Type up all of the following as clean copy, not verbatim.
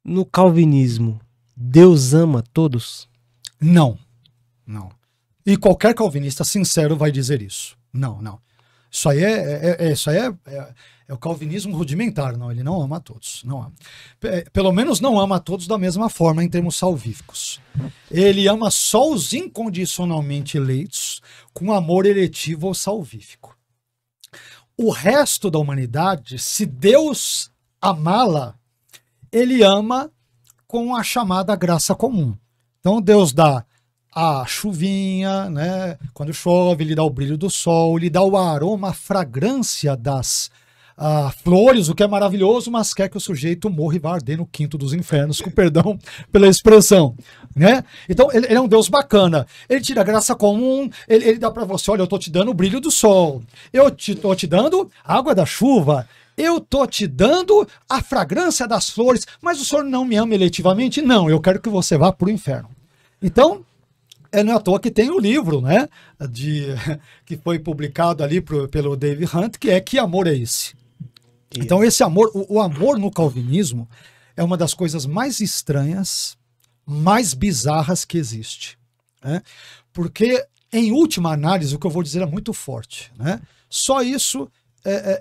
No calvinismo, Deus ama todos? Não, não. E qualquer calvinista sincero vai dizer isso. Não, não. Isso aí é o calvinismo rudimentar, não. Ele não ama a todos. Não ama. Pelo menos não ama a todos da mesma forma em termos salvíficos. Ele ama só os incondicionalmente eleitos com amor eletivo ou salvífico. O resto da humanidade, se Deus amá-la, ele ama com a chamada graça comum. Então Deus dá a chuvinha, né? Quando chove, ele dá o brilho do sol, ele dá o aroma, a fragrância das flores, o que é maravilhoso, mas quer que o sujeito morra e vá arder no quinto dos infernos, com perdão pela expressão, né? Então ele é um Deus bacana, ele tira a graça comum, ele dá para você, olha, eu tô te dando o brilho do sol, eu tô te dando a água da chuva, eu tô te dando a fragrância das flores, mas o senhor não me ama eletivamente? Não, eu quero que você vá pro inferno. Então, não é à toa que tem o livro, né, que foi publicado ali pelo Dave Hunt, que é Que Amor é Esse? Então esse amor, o amor no calvinismo é uma das coisas mais estranhas, mais bizarras que existe, né? Porque em última análise o que eu vou dizer é muito forte, né? Só isso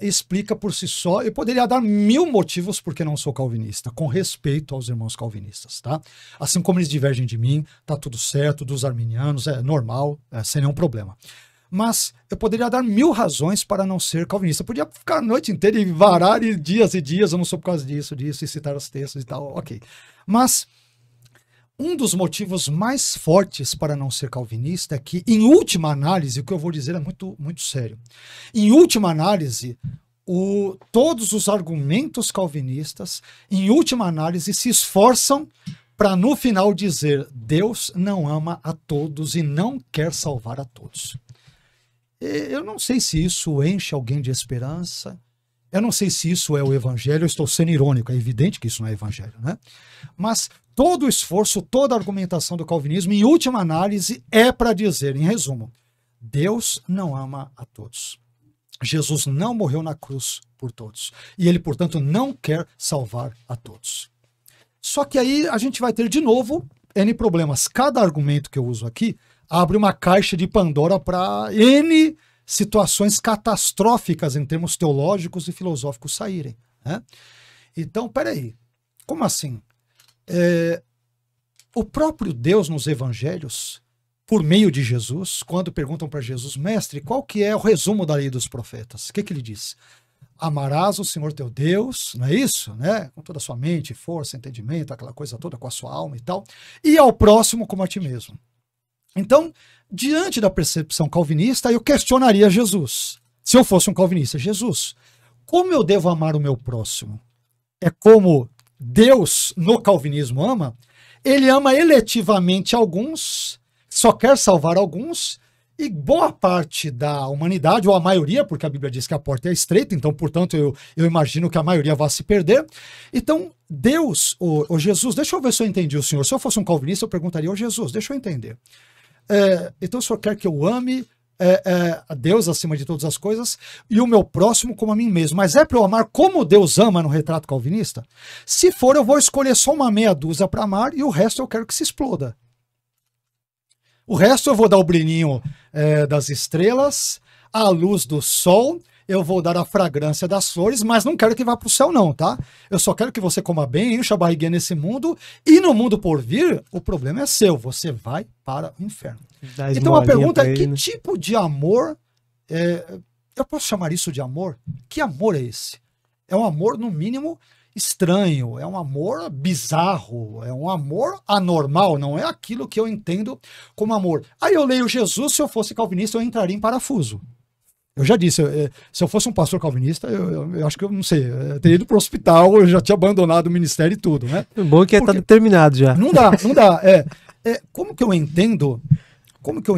explica por si só. Eu poderia dar 1000 motivos porque não sou calvinista, com respeito aos irmãos calvinistas, tá? Assim como eles divergem de mim, tá tudo certo, dos arminianos, é normal, sem nenhum problema. Mas eu poderia dar 1000 razões para não ser calvinista. Eu podia ficar a noite inteira e varar e dias, eu não sou por causa disso, e citar os textos e tal, ok. Mas um dos motivos mais fortes para não ser calvinista é que, em última análise, o que eu vou dizer é muito, muito sério. Em última análise, todos os argumentos calvinistas, em última análise, se esforçam para no final dizer: Deus não ama a todos e não quer salvar a todos. Eu não sei se isso enche alguém de esperança, eu não sei se isso é o evangelho, eu estou sendo irônico, é evidente que isso não é evangelho, né? Mas todo o esforço, toda a argumentação do calvinismo, em última análise, é para dizer, em resumo, Deus não ama a todos. Jesus não morreu na cruz por todos. E ele, portanto, não quer salvar a todos. Só que aí a gente vai ter de novo N problemas. Cada argumento que eu uso aqui abre uma caixa de Pandora para N situações catastróficas em termos teológicos e filosóficos saírem, né? Então, peraí, como assim? O próprio Deus nos evangelhos, por meio de Jesus, quando perguntam para Jesus: mestre, qual que é o resumo da lei dos profetas? O que ele diz? Amarás o Senhor teu Deus, não é isso? Né? Com toda a sua mente, força, entendimento, aquela coisa toda, com a sua alma e tal, e ao próximo como a ti mesmo. Então, diante da percepção calvinista, eu questionaria Jesus. Se eu fosse um calvinista, Jesus, como eu devo amar o meu próximo? É como Deus no calvinismo ama? Ele ama eletivamente alguns, só quer salvar alguns, e boa parte da humanidade, ou a maioria, porque a Bíblia diz que a porta é estreita, então, portanto, eu imagino que a maioria vá se perder. Então, Deus, o Jesus, deixa eu ver se eu entendi o senhor. Se eu fosse um calvinista, eu perguntaria: ô Jesus, deixa eu entender. Então o senhor quer que eu ame a Deus acima de todas as coisas e o meu próximo como a mim mesmo, mas é para eu amar como Deus ama no retrato calvinista? Se for, eu vou escolher só uma meia dúzia para amar e o resto eu quero que se exploda. O resto eu vou dar o brilhinho das estrelas, a luz do sol, eu vou dar a fragrância das flores, mas não quero que vá para o céu não, tá? Eu só quero que você coma bem, encha a barriguinha nesse mundo, e no mundo por vir, o problema é seu, você vai para o inferno. Então a pergunta é: que tipo de amor, eu posso chamar isso de amor? Que amor é esse? É um amor, no mínimo, estranho, é um amor bizarro, é um amor anormal, não é aquilo que eu entendo como amor. Aí eu leio Jesus, se eu fosse calvinista, eu entraria em parafuso. Eu já disse, se eu fosse um pastor calvinista, eu acho que eu não sei, eu teria ido para o hospital, eu já tinha abandonado o ministério e tudo, né? O bom é que está determinado já. Não dá. Como que eu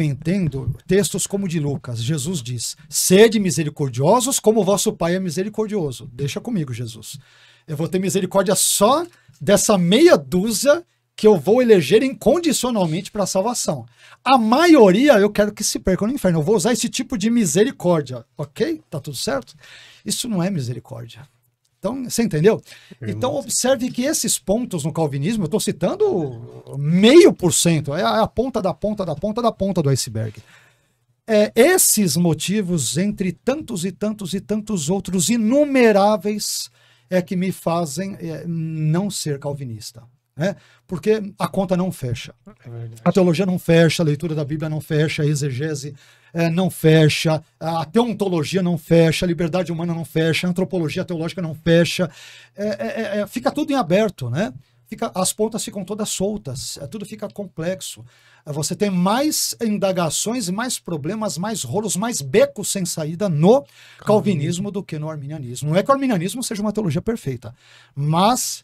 entendo textos como o de Lucas? Jesus diz: sede misericordiosos como o vosso Pai é misericordioso. Deixa comigo, Jesus. Eu vou ter misericórdia só dessa meia dúzia que eu vou eleger incondicionalmente para a salvação. A maioria eu quero que se perca no inferno. Eu vou usar esse tipo de misericórdia, ok? Tá tudo certo? Isso não é misericórdia. Então, você entendeu? Então, observe que esses pontos no calvinismo, eu estou citando 0,5%, é a ponta da ponta da ponta da ponta do iceberg. Esses motivos, entre tantos e tantos e tantos outros inumeráveis, é que me fazem não ser calvinista. Né? Porque a conta não fecha. A teologia não fecha, a leitura da Bíblia não fecha, a exegese não fecha, a teontologia não fecha, a liberdade humana não fecha, a antropologia teológica não fecha. Fica tudo em aberto, né? As pontas ficam todas soltas, tudo fica complexo. Você tem mais indagações, mais problemas, mais rolos, mais becos sem saída no calvinismo do que no arminianismo. Não é que o arminianismo seja uma teologia perfeita, mas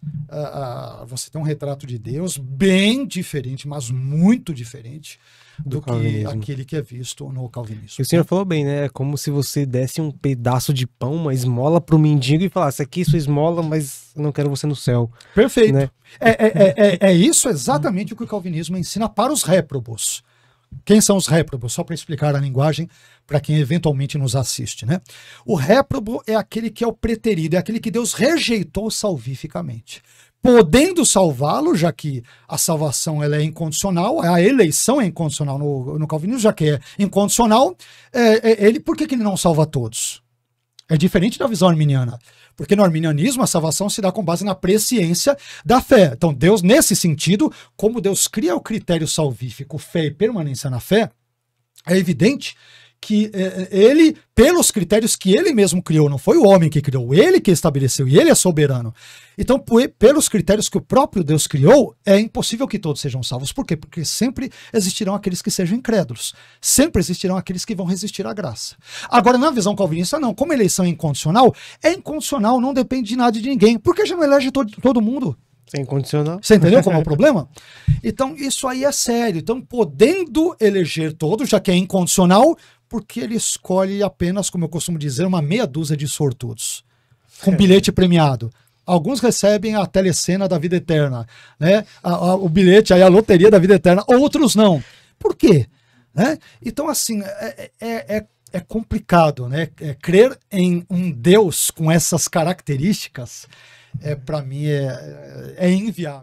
você tem um retrato de Deus bem diferente, mas muito diferente do que aquele que é visto no calvinismo. E o senhor falou bem, né? É como se você desse um pedaço de pão, uma esmola para o mendigo e falasse, aqui sua esmola, mas eu não quero você no céu. Perfeito. Né? É isso exatamente o que o calvinismo ensina para os réprobos. Quem são os réprobos? Só para explicar a linguagem para quem eventualmente nos assiste, né? O réprobo é aquele que é o preterido, é aquele que Deus rejeitou salvificamente. Podendo salvá-lo, já que a salvação ela é incondicional, a eleição é incondicional no calvinismo, já que é incondicional, por que ele não salva todos? É diferente da visão arminiana, porque no arminianismo a salvação se dá com base na presciência da fé. Então Deus, nesse sentido, como Deus cria o critério salvífico, fé e permanência na fé, é evidente que ele, pelos critérios que ele mesmo criou, não foi o homem que criou, ele que estabeleceu, e ele é soberano. Então, pelos critérios que o próprio Deus criou, é impossível que todos sejam salvos. Por quê? Porque sempre existirão aqueles que sejam incrédulos. Sempre existirão aqueles que vão resistir à graça. Agora, na visão calvinista, não. Como a eleição é incondicional, não depende de nada de ninguém. Por que já não elege todo mundo? É incondicional. Você entendeu como é o problema? Então, isso aí é sério. Então, podendo eleger todos, já que é incondicional, porque ele escolhe apenas, como eu costumo dizer, uma meia dúzia de sortudos, com bilhete premiado. Alguns recebem a telecena da vida eterna, né? O bilhete, aí a loteria da vida eterna, outros não. Por quê? Né? Então, assim, é complicado, né? Crer em um Deus com essas características, para mim, é inviável.